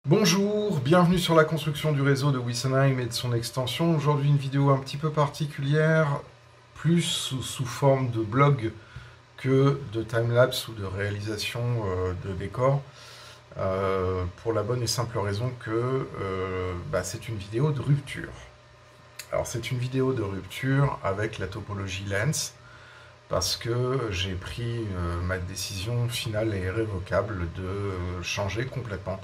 Bonjour, bienvenue sur la construction du réseau de Wessenheim et de son extension. Aujourd'hui une vidéo un petit peu particulière, plus sous forme de blog que de timelapse ou de réalisation de décor, pour la bonne et simple raison que c'est une vidéo de rupture. Alors c'est une vidéo de rupture avec la topologie Lens, parce que j'ai pris ma décision finale et irrévocable de changer complètement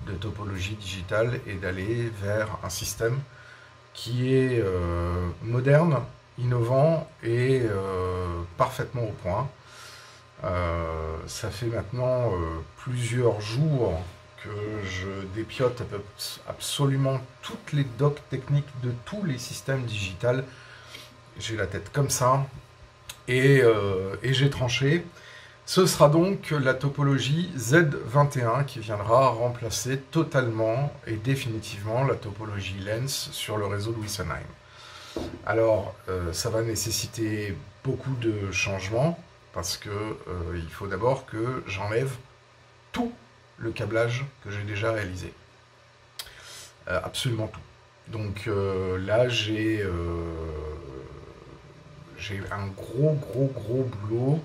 de topologie digitale et d'aller vers un système qui est moderne, innovant et parfaitement au point. Ça fait maintenant plusieurs jours que je dépiote absolument toutes les docs techniques de tous les systèmes digitales. J'ai la tête comme ça et j'ai tranché. Ce sera donc la topologie Z21 qui viendra remplacer totalement et définitivement la topologie Lens sur le réseau de Wessenheim. Alors, ça va nécessiter beaucoup de changements parce que il faut d'abord que j'enlève tout le câblage que j'ai déjà réalisé. Absolument tout. Donc là, j'ai un gros boulot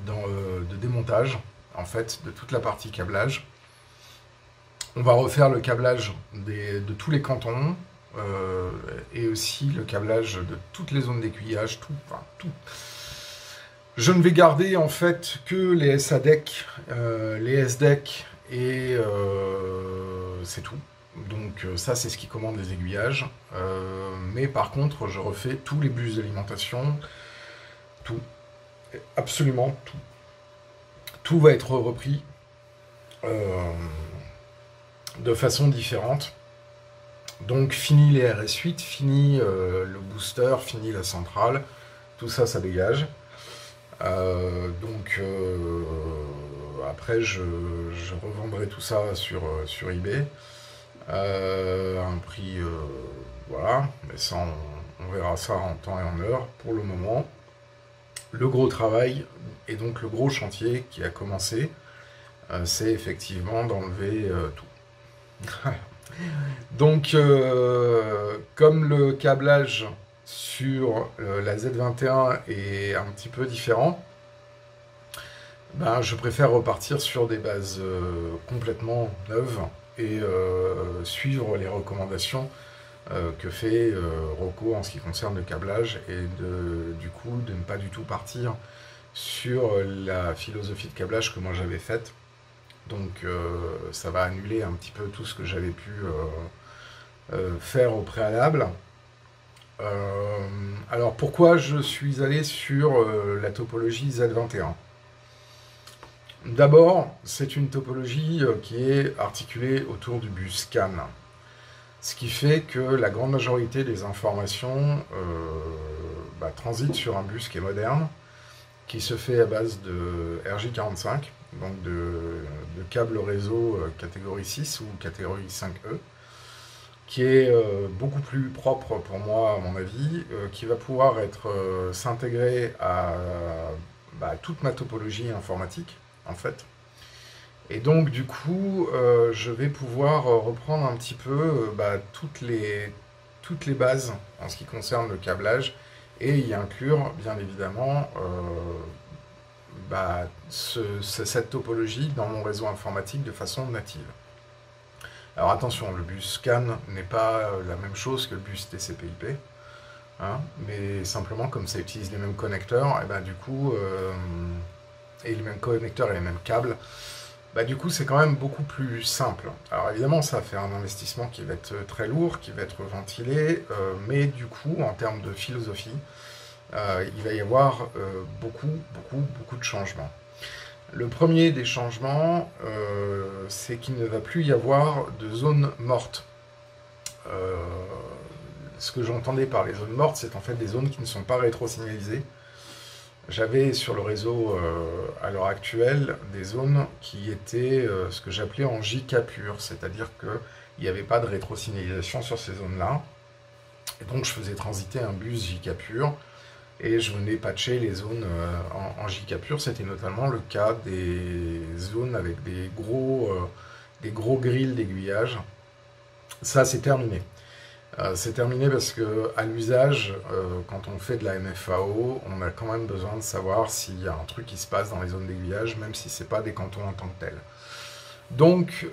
de démontage, en fait, de toute la partie câblage. On va refaire le câblage de tous les cantons, et aussi le câblage de toutes les zones d'aiguillage, tout. Je ne vais garder, en fait, que les SADEC, les SDEC, et c'est tout. Donc ça, c'est ce qui commande les aiguillages. Mais par contre, je refais tous les bus d'alimentation, tout. Absolument tout. Tout va être repris de façon différente. Donc fini les RS8, fini le booster, fini la centrale. Tout ça, ça dégage. Après, je revendrai tout ça sur eBay. Un prix, voilà. Mais ça, on verra ça en temps et en heure. Pour le moment, le gros travail et donc le gros chantier qui a commencé, c'est effectivement d'enlever tout. Donc, comme le câblage sur la Z21 est un petit peu différent, je préfère repartir sur des bases complètement neuves et suivre les recommandations que fait Rocco en ce qui concerne le câblage, et du coup de ne pas du tout partir sur la philosophie de câblage que moi j'avais faite. Donc ça va annuler un petit peu tout ce que j'avais pu faire au préalable. Alors pourquoi je suis allé sur la topologie Z21 ? D'abord, c'est une topologie qui est articulée autour du bus CAN. Ce qui fait que la grande majorité des informations transitent sur un bus qui est moderne, qui se fait à base de RJ45, donc de câble réseau catégorie 6 ou catégorie 5E, qui est beaucoup plus propre pour moi, à mon avis, qui va pouvoir s'intégrer à toute ma topologie informatique, en fait. Et donc, du coup, je vais pouvoir reprendre un petit peu toutes les bases en ce qui concerne le câblage et y inclure, bien évidemment, cette topologie dans mon réseau informatique de façon native. Alors attention, le bus CAN n'est pas la même chose que le bus TCP/IP, hein, mais simplement, comme ça utilise les mêmes connecteurs, et du coup, et les mêmes connecteurs et les mêmes câbles, du coup, c'est quand même beaucoup plus simple. Alors évidemment, ça fait un investissement qui va être très lourd, qui va être ventilé, mais du coup, en termes de philosophie, il va y avoir beaucoup de changements. Le premier des changements, c'est qu'il ne va plus y avoir de zones mortes. Ce que j'entendais par les zones mortes, c'est en fait des zones qui ne sont pas rétro-signalisées. J'avais sur le réseau, à l'heure actuelle, des zones qui étaient ce que j'appelais en JK pur, c'est-à-dire qu'il n'y avait pas de rétro-signalisation sur ces zones-là. Et donc je faisais transiter un bus JK pur et je venais patcher les zones en JK pur. C'était notamment le cas des zones avec des gros grilles d'aiguillage. Ça, c'est terminé. C'est terminé parce que à l'usage, quand on fait de la MFAO, on a quand même besoin de savoir s'il y a un truc qui se passe dans les zones d'aiguillage, même si ce n'est pas des cantons en tant que tels. Donc,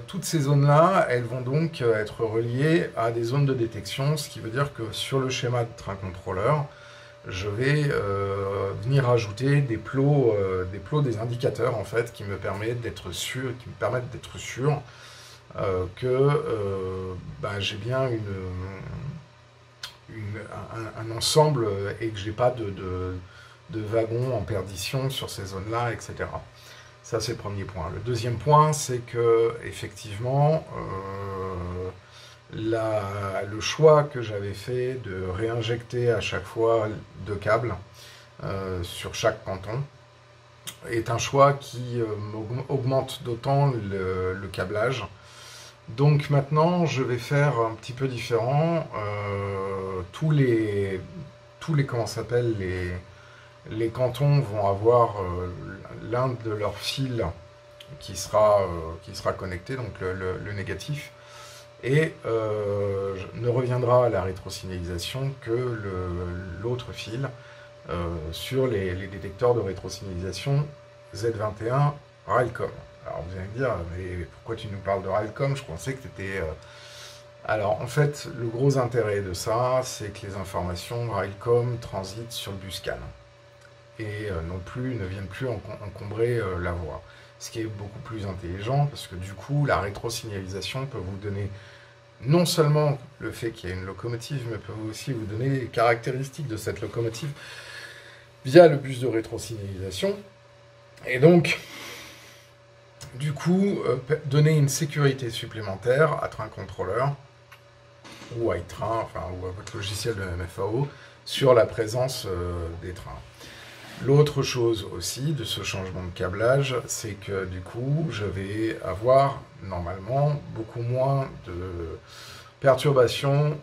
toutes ces zones-là, elles vont donc être reliées à des zones de détection, ce qui veut dire que sur le schéma de train contrôleur, je vais venir ajouter des plots, des indicateurs en fait, qui me permettent d'être sûr, que j'ai bien un ensemble et que j'ai pas de wagons en perdition sur ces zones-là, etc. Ça, c'est le premier point. Le deuxième point, c'est que, effectivement, le choix que j'avais fait de réinjecter à chaque fois 2 câbles sur chaque canton est un choix qui augmente d'autant le câblage. Donc maintenant, je vais faire un petit peu différent. Tous les comment ça s'appelle, les cantons vont avoir l'un de leurs fils qui sera connecté, donc le négatif, et ne reviendra à la rétrosignalisation que l'autre fil sur les détecteurs de rétrosignalisation Z21 Railcom. Alors vous allez me dire, mais pourquoi tu nous parles de Railcom? Je pensais que tu étais... Alors en fait, le gros intérêt de ça, c'est que les informations Railcom transitent sur le bus CAN et ne viennent plus encombrer la voie. Ce qui est beaucoup plus intelligent, parce que du coup, la rétrosignalisation peut vous donner non seulement le fait qu'il y a une locomotive, mais peut aussi vous donner les caractéristiques de cette locomotive via le bus de rétrosignalisation. Et donc, du coup, donner une sécurité supplémentaire à Train Contrôleur ou à iTrain, ou à votre logiciel de MFAO, sur la présence des trains. L'autre chose aussi de ce changement de câblage, c'est que du coup, je vais avoir normalement beaucoup moins de perturbations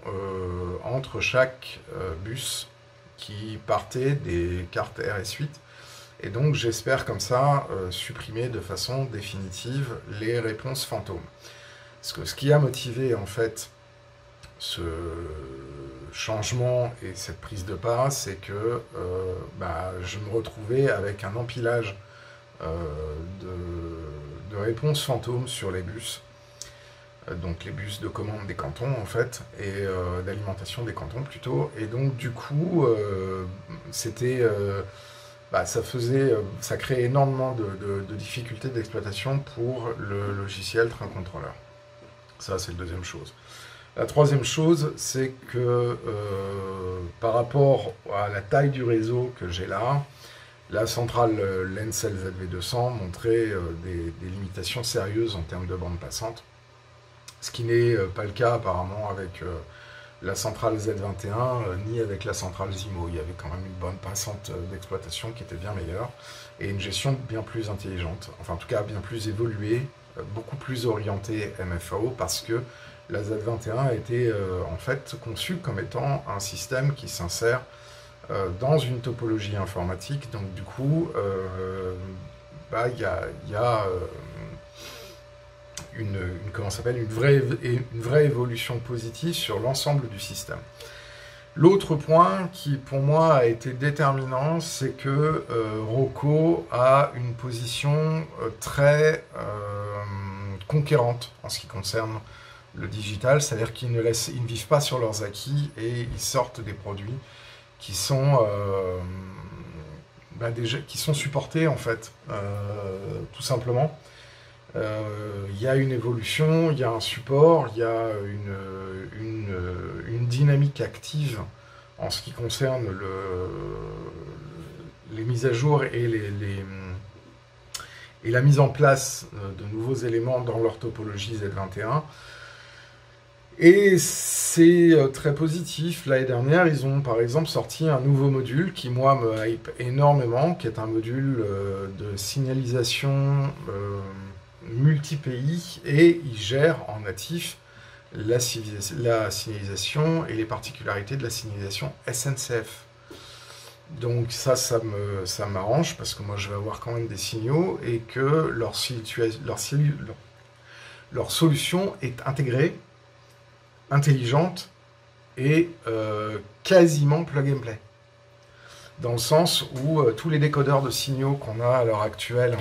entre chaque bus qui partait des cartes RS8. Et donc j'espère comme ça supprimer de façon définitive les réponses fantômes. Parce que ce qui a motivé en fait ce changement et cette prise de pas, c'est que je me retrouvais avec un empilage de réponses fantômes sur les bus, donc les bus de commande des cantons en fait, et d'alimentation des cantons plutôt, et donc du coup c'était... ça créait énormément de difficultés d'exploitation pour le logiciel Train Contrôleur. Ça, c'est la deuxième chose. La troisième chose, c'est que par rapport à la taille du réseau que j'ai là, la centrale Lencel ZV200 montrait des limitations sérieuses en termes de bande passante, ce qui n'est pas le cas apparemment avec la centrale Z21 ni avec la centrale Zimo. Il y avait quand même une bande passante d'exploitation qui était bien meilleure et une gestion bien plus intelligente, enfin en tout cas bien plus évoluée, beaucoup plus orientée MFAO, parce que la Z21 a été en fait conçue comme étant un système qui s'insère dans une topologie informatique. Donc du coup, il y a une vraie évolution positive sur l'ensemble du système. L'autre point qui pour moi a été déterminant, c'est que Rocco a une position très conquérante en ce qui concerne le digital, c'est-à-dire qu'ils ne vivent pas sur leurs acquis et ils sortent des produits qui sont qui sont supportés en fait, tout simplement. Il y a une évolution, il y a un support, il y a une dynamique active en ce qui concerne les mises à jour et la mise en place de nouveaux éléments dans leur topologie Z21. Et c'est très positif. L'année dernière, ils ont par exemple sorti un nouveau module qui, moi, me hype énormément, qui est un module de signalisation multi-pays, et il gère en natif la signalisation et les particularités de la signalisation SNCF. Donc ça m'arrange parce que moi je vais avoir quand même des signaux et que leur solution est intégrée, intelligente et quasiment plug and play. Dans le sens où tous les décodeurs de signaux qu'on a à l'heure actuelle,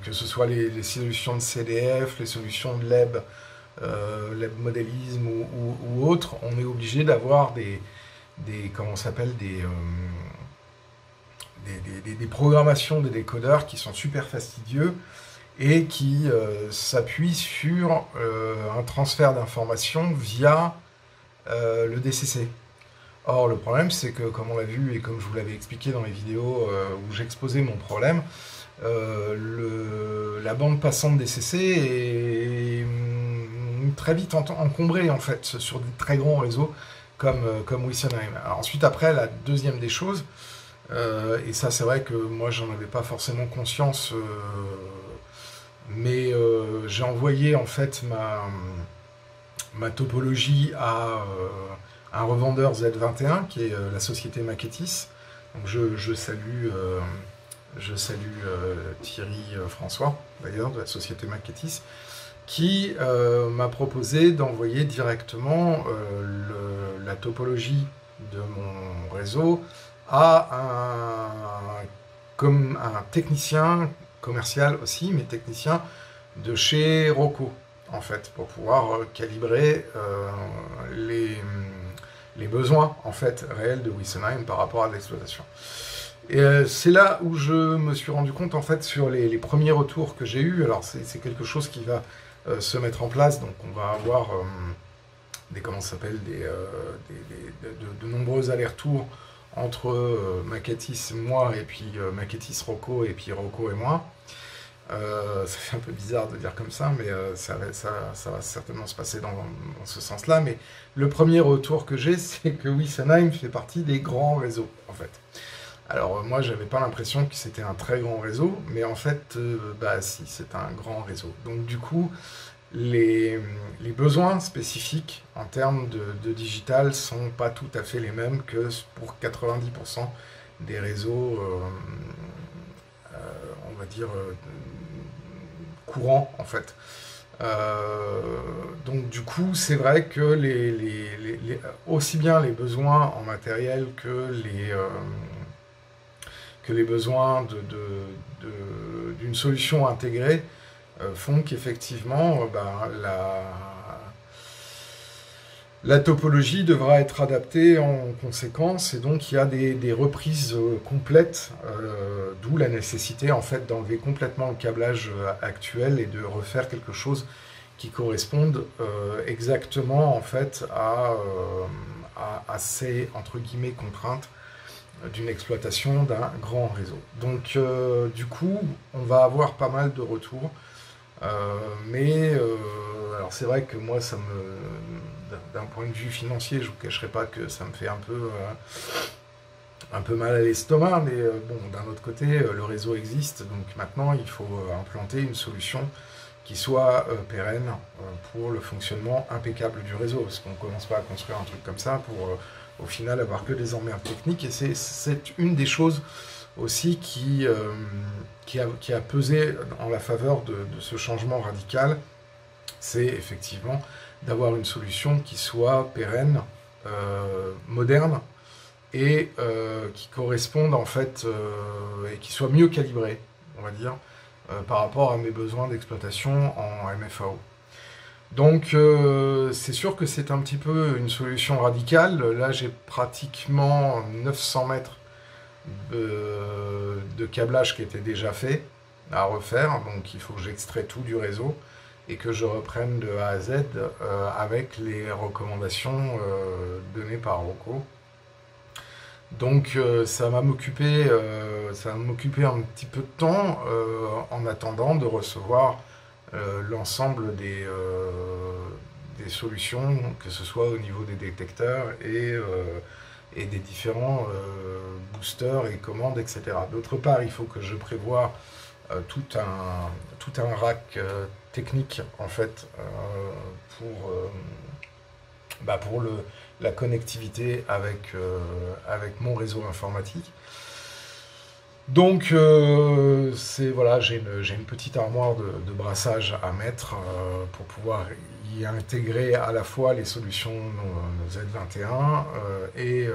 que ce soit les solutions de CDF, les solutions de LEB, LEB modélisme ou autres, on est obligé d'avoir comment ça s'appelle, des programmations des décodeurs qui sont super fastidieux et qui s'appuient sur un transfert d'informations via le DCC. Or, le problème, c'est que, comme on l'a vu et comme je vous l'avais expliqué dans les vidéos où j'exposais mon problème, la bande passante DCC est très vite encombrée, en fait, sur des très grands réseaux comme Wessenheim. Alors, ensuite, après, la deuxième des choses, et ça, c'est vrai que moi, j'en avais pas forcément conscience, mais j'ai envoyé, en fait, ma topologie à un revendeur Z21 qui est la société Maquettis. Donc je salue Thierry François, d'ailleurs, de la société Maquettis, qui m'a proposé d'envoyer directement la topologie de mon réseau à un technicien commercial aussi, mais technicien de chez Rocco, en fait, pour pouvoir calibrer les besoins en fait réels de Wessenheim par rapport à l'exploitation. Et c'est là où je me suis rendu compte en fait sur les premiers retours que j'ai eus. Alors c'est quelque chose qui va se mettre en place, donc on va avoir de nombreux allers-retours entre Maquettis, moi, et puis Maquettis, Rocco, et puis Rocco et moi. Ça fait un peu bizarre de dire comme ça, mais ça va certainement se passer dans ce sens-là. Mais le premier retour que j'ai, c'est que Wessenheim fait partie des grands réseaux, en fait. Alors moi, j'avais pas l'impression que c'était un très grand réseau, mais en fait, si, c'est un grand réseau. Donc du coup, les besoins spécifiques en termes de digital sont pas tout à fait les mêmes que pour 90% des réseaux, on va dire, courants, en fait. Donc du coup, c'est vrai que aussi bien les besoins en matériel que les besoins d'une solution intégrée font qu'effectivement, la topologie devra être adaptée en conséquence, et donc il y a des reprises complètes, d'où la nécessité en fait d'enlever complètement le câblage actuel et de refaire quelque chose qui corresponde exactement en fait à ces entre guillemets contraintes d'une exploitation d'un grand réseau. Donc du coup, on va avoir pas mal de retours, mais alors c'est vrai que moi, d'un point de vue financier, je vous cacherai pas que ça me fait un peu mal à l'estomac, mais bon, d'un autre côté, le réseau existe, donc maintenant il faut implanter une solution qui soit pérenne pour le fonctionnement impeccable du réseau, parce qu'on ne commence pas à construire un truc comme ça pour au final avoir que des emmerdes techniques, et c'est une des choses aussi qui a pesé en la faveur de ce changement radical, c'est effectivement d'avoir une solution qui soit pérenne, moderne, et qui corresponde en fait, et qui soit mieux calibrée, on va dire, par rapport à mes besoins d'exploitation en MFAO. Donc c'est sûr que c'est un petit peu une solution radicale. Là j'ai pratiquement 900 mètres de câblage qui était déjà fait à refaire, donc il faut que j'extrais tout du réseau et que je reprenne de A à Z avec les recommandations données par Rocco. Donc ça va m'occuper un petit peu de temps en attendant de recevoir l'ensemble des solutions, que ce soit au niveau des détecteurs et des différents boosters et commandes, etc. D'autre part, il faut que je prévoie tout un rack technique en fait pour la connectivité avec mon réseau informatique. Donc, voilà, j'ai une petite armoire de brassage à mettre pour pouvoir y intégrer à la fois les solutions Z21 et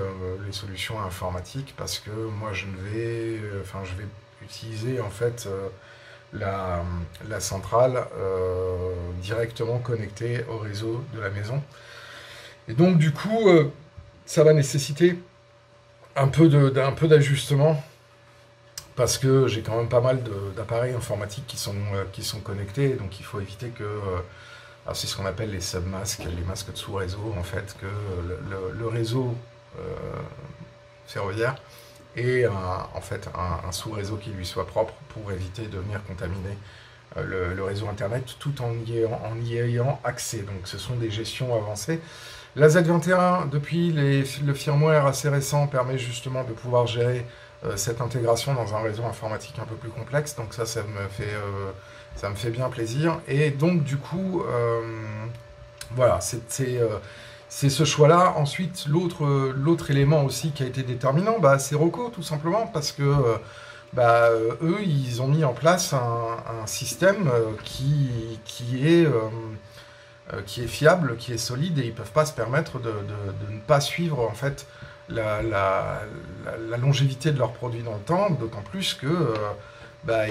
les solutions informatiques, parce que moi je vais utiliser en fait la centrale directement connectée au réseau de la maison. Et donc du coup, ça va nécessiter un peu d'ajustement, parce que j'ai quand même pas mal d'appareils informatiques qui sont connectés, donc il faut éviter que... c'est ce qu'on appelle les submasques, les masques de sous-réseau, en fait, que le réseau ferroviaire ait en fait un sous-réseau qui lui soit propre pour éviter de venir contaminer le réseau Internet tout en y ayant accès. Donc ce sont des gestions avancées. La Z21, depuis le firmware assez récent, permet justement de pouvoir gérer cette intégration dans un réseau informatique un peu plus complexe, donc ça me fait bien plaisir. Et donc du coup, voilà, c'est ce choix-là. Ensuite, l'autre élément aussi qui a été déterminant, c'est Roku, tout simplement, parce que eux, ils ont mis en place un système qui est fiable, qui est solide, et ils ne peuvent pas se permettre de ne pas suivre en fait la longévité de leurs produits dans le temps, d'autant plus que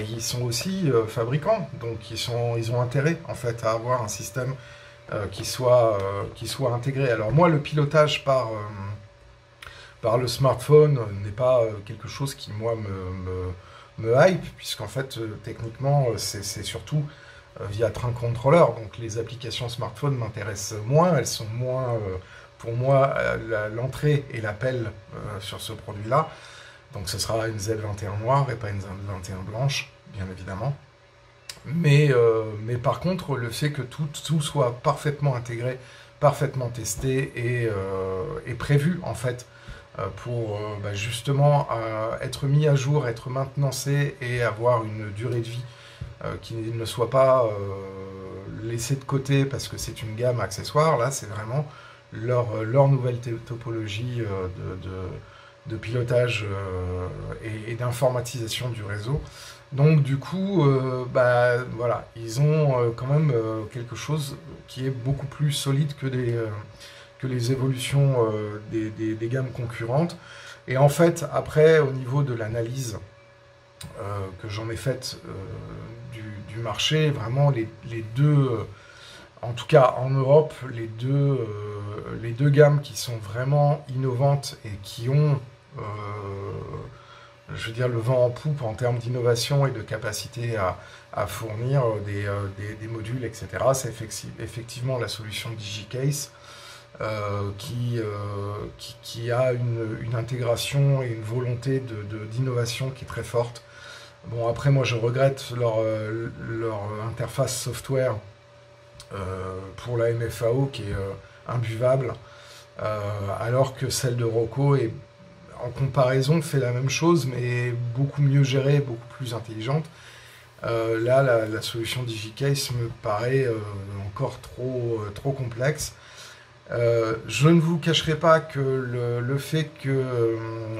ils sont aussi fabricants, donc ils ont intérêt en fait à avoir un système qui soit intégré. Alors moi, le pilotage par le smartphone n'est pas quelque chose qui moi me hype, puisqu'en fait techniquement c'est surtout via train controller, donc les applications smartphone m'intéressent moins, elles sont moins pour moi l'entrée et l'appel sur ce produit-là. Donc ce sera une Z21 noire et pas une Z21 blanche, bien évidemment. Mais par contre, le fait que tout soit parfaitement intégré, parfaitement testé et prévu en fait pour justement être mis à jour, être maintenancé et avoir une durée de vie qui ne soit pas laissée de côté parce que c'est une gamme accessoire. Là, c'est vraiment leur nouvelle topologie de pilotage et d'informatisation du réseau. Donc du coup, voilà, ils ont quand même quelque chose qui est beaucoup plus solide que les évolutions des gammes concurrentes. Et en fait, après, au niveau de l'analyse que j'en ai faite du marché, vraiment les deux... en tout cas, en Europe, les deux gammes qui sont vraiment innovantes et qui ont, je veux dire, le vent en poupe en termes d'innovation et de capacité à fournir des modules, etc., c'est effectivement la solution DigiCase qui a une intégration et une volonté d'innovation qui est très forte. Bon, après, moi, je regrette leur interface software pour la MFAO qui est imbuvable, alors que celle de Roku est, en comparaison, fait la même chose mais beaucoup mieux gérée, beaucoup plus intelligente. Là, la solution DigiCase me paraît encore trop complexe. Je ne vous cacherai pas que le fait que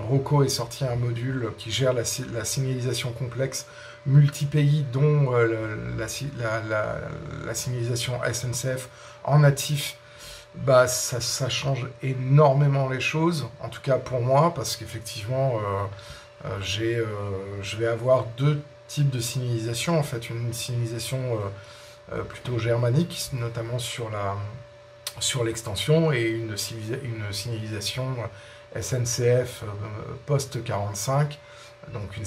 Roku ait sorti un module qui gère la signalisation complexe multi-pays, dont la signalisation SNCF en natif, ça change énormément les choses, en tout cas pour moi, parce qu'effectivement, je vais avoir deux types de signalisation, en fait, une signalisation plutôt germanique, notamment sur l'extension, et une signalisation SNCF post-45, donc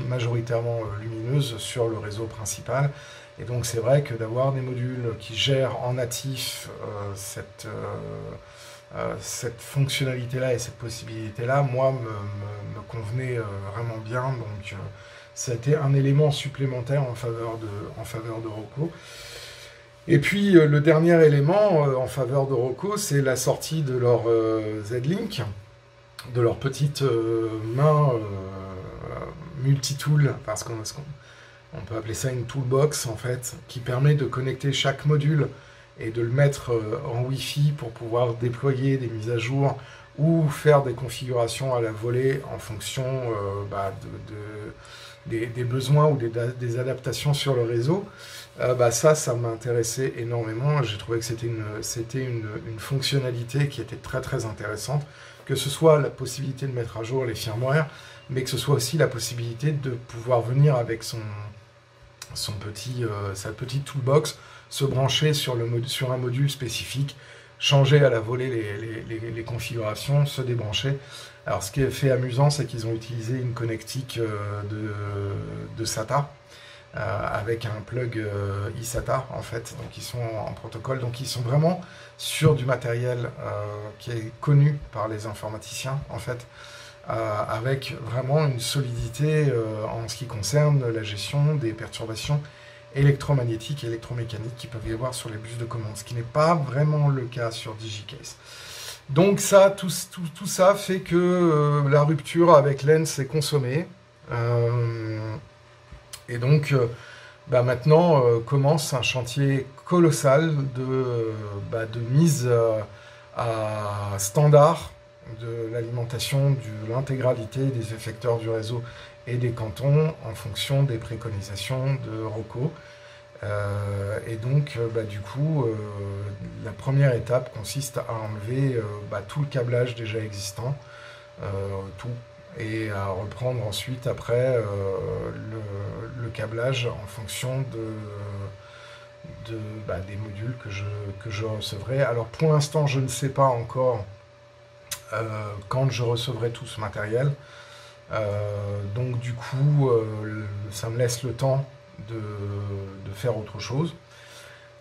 majoritairement lumineuse sur le réseau principal. Et donc c'est vrai que d'avoir des modules qui gèrent en natif cette fonctionnalité-là et cette possibilité-là, moi, me convenait vraiment bien. Donc ça a été un élément supplémentaire en faveur de Roku. Et puis le dernier élément en faveur de Roku, c'est la sortie de leur Z-Link, de leur petite main multitool, parce qu'on peut appeler ça une toolbox en fait, qui permet de connecter chaque module et de le mettre en Wi-Fi pour pouvoir déployer des mises à jour ou faire des configurations à la volée en fonction des besoins ou des adaptations sur le réseau. Ça m'intéressait énormément. J'ai trouvé que c'était une fonctionnalité qui était très très intéressante, que ce soit la possibilité de mettre à jour les firmware, mais que ce soit aussi la possibilité de pouvoir venir avec sa petite toolbox, se brancher sur un module spécifique, changer à la volée les configurations, se débrancher. Alors ce qui est fait amusant, c'est qu'ils ont utilisé une connectique de SATA, avec un plug eSATA en fait, donc ils sont en protocole, donc ils sont vraiment sur du matériel qui est connu par les informaticiens en fait, avec vraiment une solidité en ce qui concerne la gestion des perturbations électromagnétiques et électromécaniques qui peuvent y avoir sur les bus de commande, ce qui n'est pas vraiment le cas sur DigiCase. Donc ça, tout ça fait que la rupture avec Lens est consommée. Et donc, maintenant commence un chantier colossal de mise à standard de l'alimentation de l'intégralité des effecteurs du réseau et des cantons en fonction des préconisations de Rocco. Et donc, du coup, la première étape consiste à enlever tout le câblage déjà existant, et à reprendre ensuite après le câblage en fonction des modules que je recevrai. Alors pour l'instant, je ne sais pas encore quand je recevrai tout ce matériel. Donc du coup, ça me laisse le temps de faire autre chose.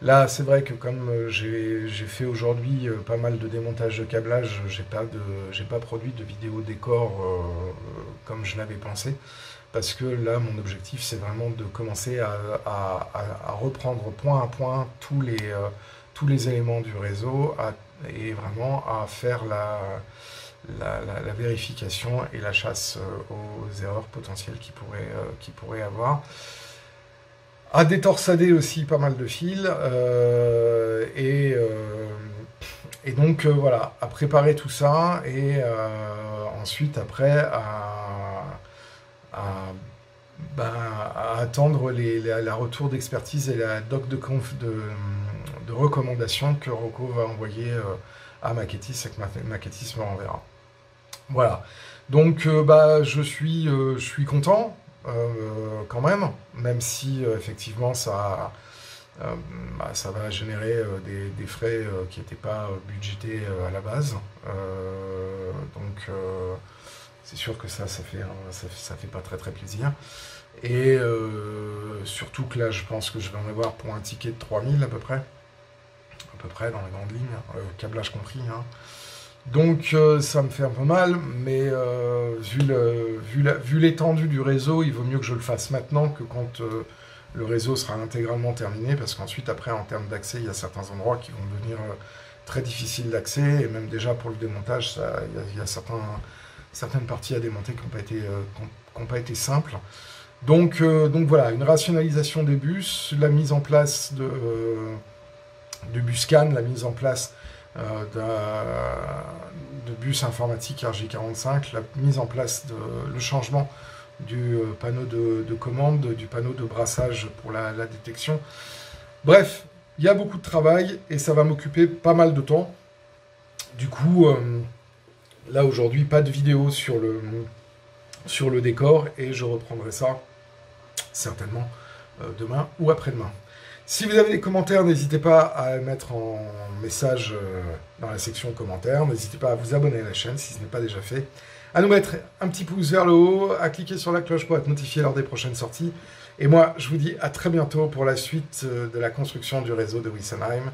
Là, c'est vrai que comme j'ai fait aujourd'hui pas mal de démontage de câblage, j'ai pas produit de vidéo décor comme je l'avais pensé, parce que là, mon objectif, c'est vraiment de commencer à reprendre point à point tous les éléments du réseau et vraiment à faire la vérification et la chasse aux erreurs potentielles qui pourraient avoir. À détorsader aussi pas mal de fils, et donc voilà, à préparer tout ça, et ensuite après à attendre la retour d'expertise et la doc de recommandation que Rocco va envoyer à Maquettis et que Maquettis me renverra. Voilà, donc je suis content. Quand même si effectivement ça va générer des frais qui n'étaient pas budgétés à la base, donc c'est sûr que ça fait pas très très plaisir, et surtout que là je pense que je vais en avoir pour un ticket de 3000 à peu près dans les grandes lignes, câblage compris, hein. Donc ça me fait un peu mal, mais vu l'étendue du réseau, il vaut mieux que je le fasse maintenant que quand le réseau sera intégralement terminé, parce qu'ensuite, après, en termes d'accès, il y a certains endroits qui vont devenir très difficiles d'accès, et même déjà pour le démontage, il y a certaines parties à démonter qui n'ont pas été simples. Donc voilà, une rationalisation des bus, la mise en place de Buscan, la mise en place de bus informatique RJ45, la mise en place le changement du panneau de commande, du panneau de brassage pour la détection. Bref, il y a beaucoup de travail et ça va m'occuper pas mal de temps. Du coup, là aujourd'hui, pas de vidéo sur le décor, et je reprendrai ça certainement demain ou après-demain. Si vous avez des commentaires, n'hésitez pas à mettre en message dans la section commentaires. N'hésitez pas à vous abonner à la chaîne si ce n'est pas déjà fait. À nous mettre un petit pouce vers le haut, à cliquer sur la cloche pour être notifié lors des prochaines sorties. Et moi, je vous dis à très bientôt pour la suite de la construction du réseau de Wessenheim.